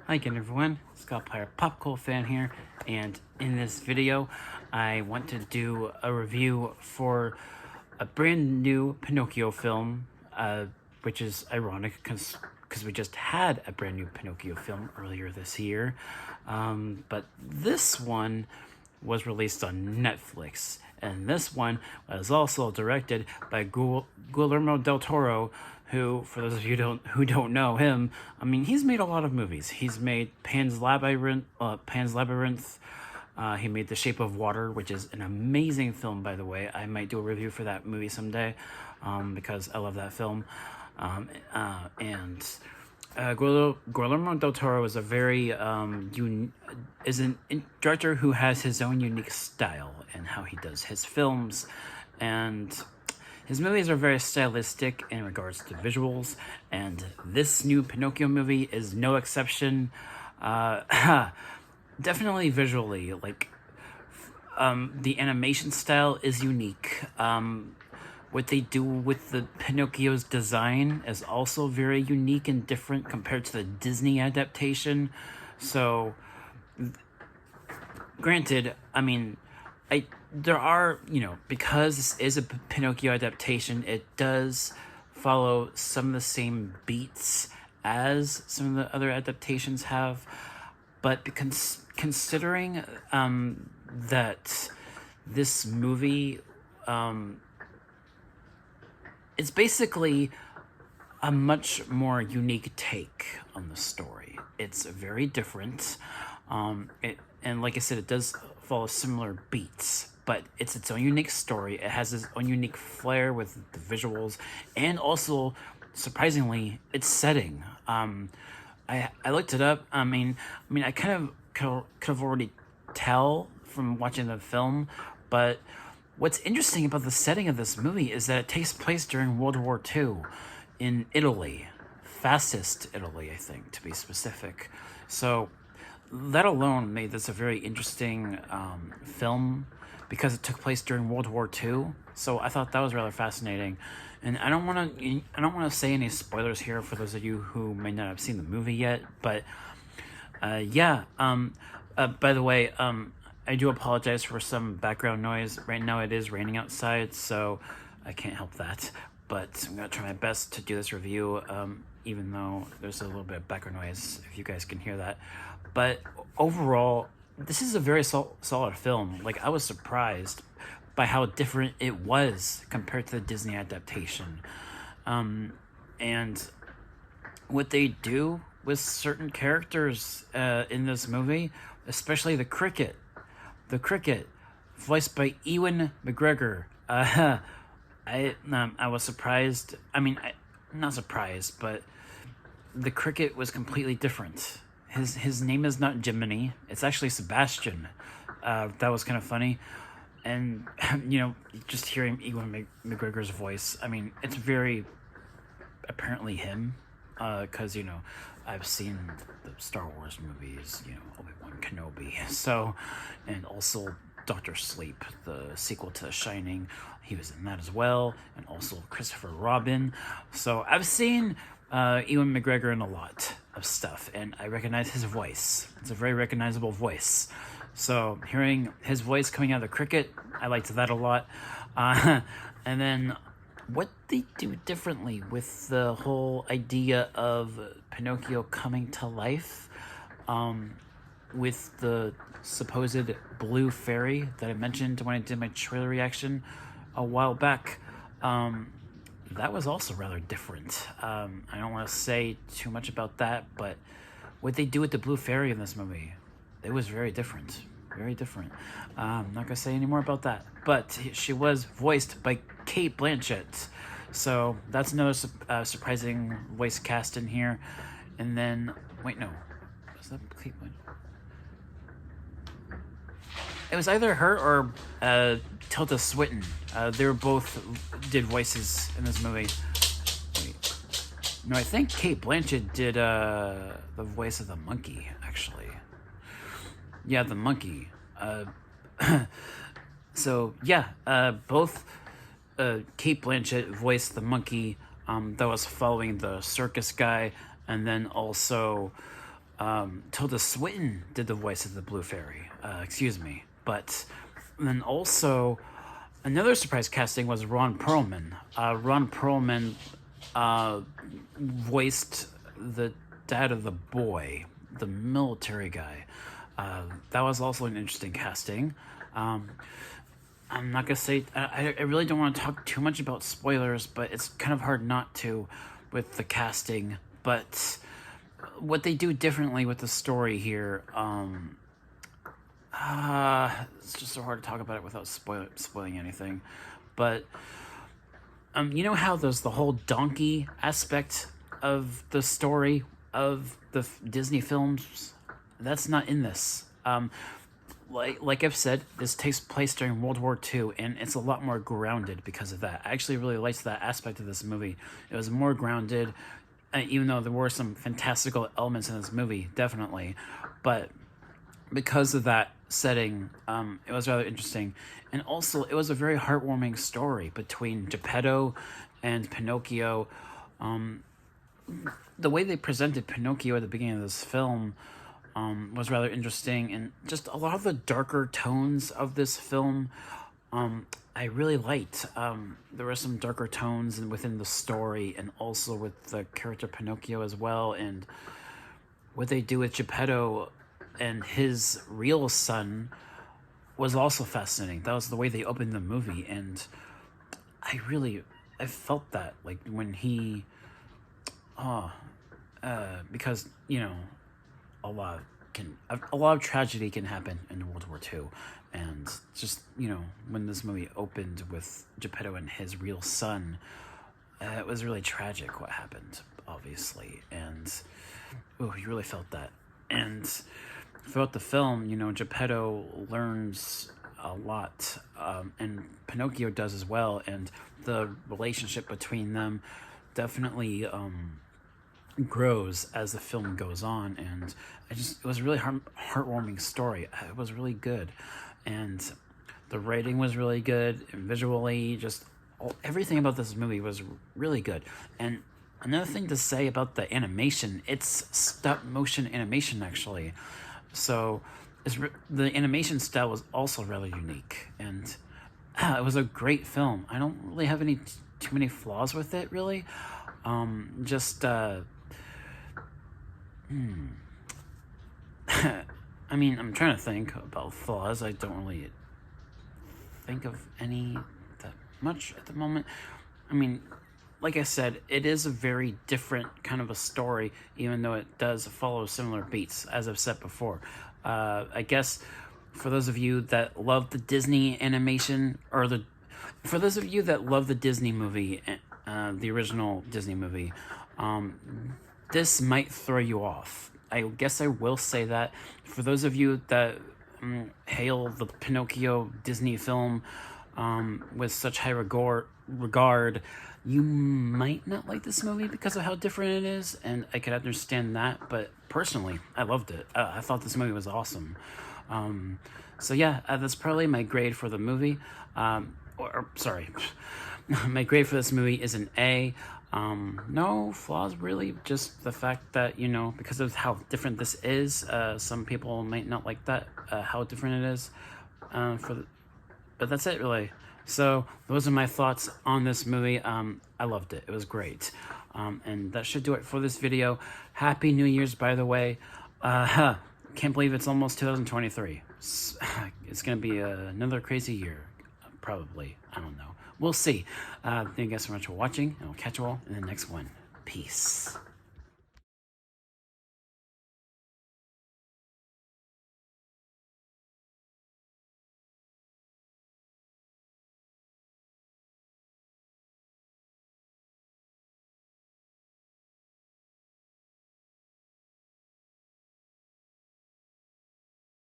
Hi again everyone, Scott Player Popcorn fan here, and in this video I want to do a review for a brand new Pinocchio film, which is ironic because we just had a brand new Pinocchio film earlier this year, but this one was released on Netflix, and this one was also directed by Guillermo del Toro, who, for those of you who don't know him, I mean, he's made a lot of movies. He's made Pan's Labyrinth. He made The Shape of Water, which is an amazing film, by the way. I might do a review for that movie someday, because I love that film. Guillermo del Toro is a very director who has his own unique style in how he does his films, and his movies are very stylistic in regards to visuals, and this new Pinocchio movie is no exception. Definitely visually, like, the animation style is unique. What they do with the Pinocchio's design is also very unique and different compared to the Disney adaptation. So, granted, I mean, there are, because this is a Pinocchio adaptation, it does follow some of the same beats as some of the other adaptations have, but considering that this movie, it's basically a much more unique take on the story. It's very different, and like I said, it does follow similar beats, but it's its own unique story. It has its own unique flair with the visuals, and also, surprisingly, its setting. I looked it up. I mean, I kind of could have already tell from watching the film, but what's interesting about the setting of this movie is that it takes place during World War II in Italy, fascist Italy, I think, to be specific. So that alone made this a very interesting film because it took place during World War II. So I thought that was rather fascinating, and I don't want to say any spoilers here for those of you who may not have seen the movie yet. But yeah. By the way, I do apologize for some background noise. Right now it is raining outside, so I can't help that. But I'm gonna try my best to do this review, even though there's a little bit of background noise, if you guys can hear that. But overall, this is a very solid film. Like, I was surprised by how different it was compared to the Disney adaptation. And what they do with certain characters in this movie, especially the cricket, voiced by Ewan McGregor. I was surprised. I mean, not surprised, but the cricket was completely different. His name is not Jiminy. It's actually Sebastian. That was kind of funny. And, just hearing Ewan McGregor's voice, I mean, it's very apparently him. Because, I've seen the Star Wars movies, Obi-Wan Kenobi. So, and also Dr. Sleep, the sequel to The Shining. He was in that as well. And also Christopher Robin. So I've seen Ewan McGregor in a lot of stuff, and I recognize his voice. It's a very recognizable voice. So hearing his voice coming out of the cricket, I liked that a lot. And then what they do differently with the whole idea of Pinocchio coming to life, with the supposed blue fairy that I mentioned when I did my trailer reaction a while back, that was also rather different. I don't want to say too much about that, but what they do with the blue fairy in this movie, it was very different. Very different. I'm not going to say any more about that. But she was voiced by Cate Blanchett. So that's another surprising voice cast in here. And then, wait, no. Was that Cate Blanchett? It was either her or Tilda Swinton. They were both did voices in this movie. Wait. No, I think Cate Blanchett did the voice of the monkey, actually. Yeah, the monkey. So, yeah, both Cate Blanchett voiced the monkey that was following the circus guy, and then also Tilda Swinton did the voice of the Blue Fairy. Excuse me. But then also, another surprise casting was Ron Perlman. Ron Perlman voiced the dad of the boy, the military guy. That was also an interesting casting. I'm not gonna say, I really don't want to talk too much about spoilers, but it's kind of hard not to with the casting. But what they do differently with the story here, it's just so hard to talk about it without spoiling anything. But you know how there's the whole donkey aspect of the story of the Disney films? That's not in this. Like I've said, this takes place during World War II, and it's a lot more grounded because of that. I actually really liked that aspect of this movie. It was more grounded, even though there were some fantastical elements in this movie, definitely. But because of that setting, it was rather interesting. And also, it was a very heartwarming story between Geppetto and Pinocchio. The way they presented Pinocchio at the beginning of this film was rather interesting, and just a lot of the darker tones of this film I really liked. There were some darker tones within the story, and also with the character Pinocchio as well, and what they do with Geppetto and his real son was also fascinating. That was the way they opened the movie, and I felt that, like, when he because, you know, a lot of tragedy can happen in World War II, and just, you know, when this movie opened with Geppetto and his real son, it was really tragic what happened, obviously, and you really felt that. And throughout the film, you know, Geppetto learns a lot, and Pinocchio does as well, and the relationship between them definitely grows as the film goes on, and it was a really heartwarming story. It was really good, and the writing was really good, and visually, just everything about this movie was really good. And another thing to say about the animation, it's stop motion animation, actually, so the animation style was also rather unique, and it was a great film. I don't really have too many flaws with it, really. I mean, I'm trying to think about flaws. I don't really think of any that much at the moment. I mean, like I said, it is a very different kind of a story, even though it does follow similar beats, as I've said before. I guess for those of you that love the Disney animation, for those of you that love the Disney movie, the original Disney movie, this might throw you off. I guess I will say that. For those of you that hail the Pinocchio Disney film with such high regard, you might not like this movie because of how different it is, and I could understand that, but personally, I loved it. I thought this movie was awesome. So yeah, that's probably my grade for the movie. Sorry, my grade for this movie is an A. No flaws, really, just the fact that, you know, because of how different this is, some people might not like that, how different it is, but that's it, really. So those are my thoughts on this movie. I loved it. It was great. And that should do it for this video. Happy New Year's, by the way. Can't believe it's almost 2023. It's going to be another crazy year, probably. I don't know. We'll see. Thank you guys so much for watching, and I'll catch you all in the next one. Peace.